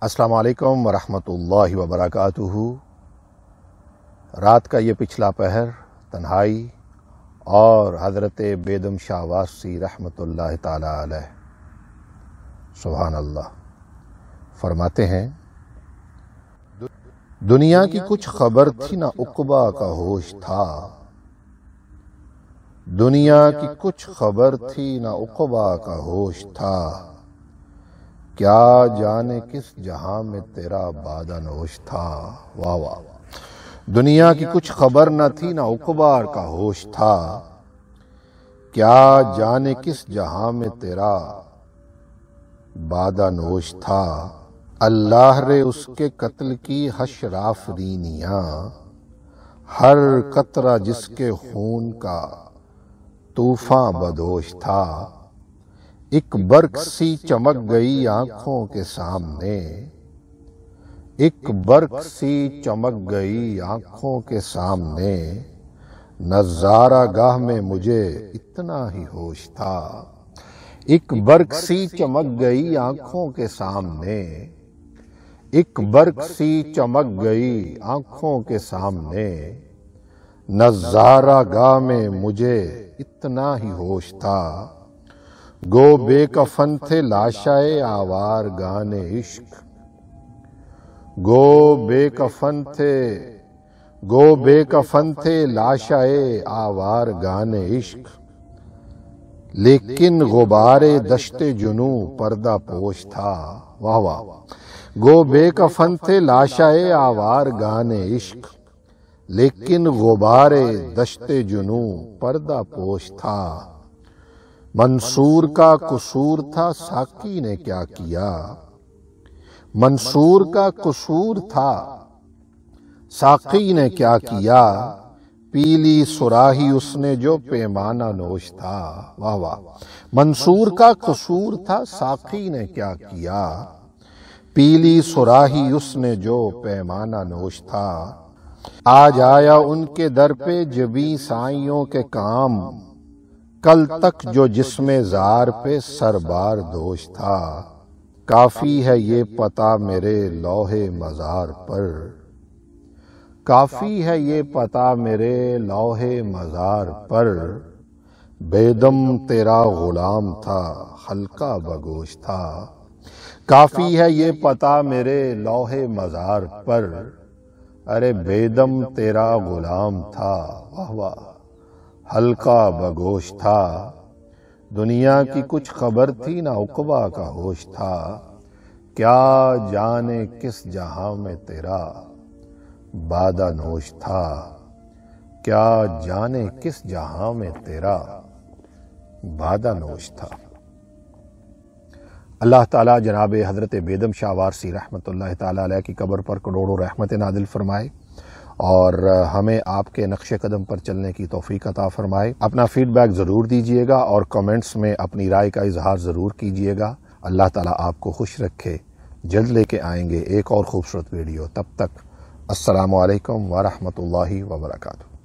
السلام علیکم ورحمۃ اللہ وبرکاتہ۔ رات کا یہ پچھلا پہر تنہائی اور حضرت بیدم شاہ وارسی رحمۃ اللہ تعالی علیہ سبحان اللہ فرماتے ہیں، دنیا کی کچھ خبر تھی نہ عقبہ کا ہوش تھا، دنیا کی کچھ خبر تھی نہ عقبہ کا ہوش تھا، کیا جانے کس جہاں میں تیرا بادہ نوش تھا۔ واہ واہ۔ دنیا کی کچھ خبر نہ تھی نہ عقبہ کا ہوش تھا، کیا جانے کس جہاں میں تیرا بادہ نوش تھا۔ اللہ رے اس کے قتل کی حشر آفرینیاں، ہر قطرہ جس کے خون کا طوفاں بدوش تھا، ایک برق سی چمک گئی آنکھوں کے سامنے، ایک برق سی چمک گئی آنکھوں کے سامنے، نظارہ گاہ میں مجھے اتنا ہی ہوش تھا۔ ایک برق سی چمک گئی آنکھوں کے سامنے، ایک برق سی چمک گئی آنکھوں کے سامنے، نظارہ گاہ میں مجھے اتنا ہی ہوش تھا۔ گو بے کفن تھے لاشائے آوار گان عشق، گو بے کفن تھے لاشائے آوار گان عشق، لیکن غبار دشت جنوں پردہ پوش تھا۔ واہ واہ۔ گو بے کفن تھے لاشائے آوار گان عشق، لیکن غبار دشت جنوں پردہ پوش تھا۔ منصور کا قصور تھا ساقی نے کیا کیا، منصور کا قصور تھا ساقی نے کیا کیا، پیلی صراحی اس نے جو پیمانہ نوش تھا۔ واہ واہ۔ منصور کا قصور تھا ساقی نے کیا کیا، پیلی صراحی اس نے جو پیمانہ نوش تھا۔ آج آیا ان کے در پہ جبیں سائیوں کے کام، کل تک جو جسم زار پہ سربار دوش تھا۔ کافی ہے یہ پتہ میرے لوح مزار پر، کافی ہے یہ پتہ میرے لوح مزار پر، بیدم تیرا غلام تھا حلقہ بگوش تھا۔ کافی ہے یہ پتہ میرے لوح مزار پر، ارے بیدم تیرا غلام تھا واہ واہ حلقہ بگوش تھا۔ دنیا کی کچھ خبر تھی نہ عقبہ کا ہوش تھا، کیا جانے کس جہاں میں تیرا بادہ نوش تھا، کیا جانے کس جہاں میں تیرا بادہ نوش تھا۔ اللہ تعالیٰ جناب حضرت بیدم شاہ وارسی رحمۃ اللہ تعالیٰ علیہ کی قبر پر کروڑوں رحمت نازل فرمائے اور ہمیں آپ کے نقش قدم پر چلنے کی توفیق عطا فرمائے۔ اپنا فیڈ بیک ضرور دیجیے گا اور کمنٹس میں اپنی رائے کا اظہار ضرور کیجیے گا۔ اللہ تعالیٰ آپ کو خوش رکھے۔ جلد لے کے آئیں گے ایک اور خوبصورت ویڈیو، تب تک السلام علیکم ورحمۃ اللہ وبرکاتہ۔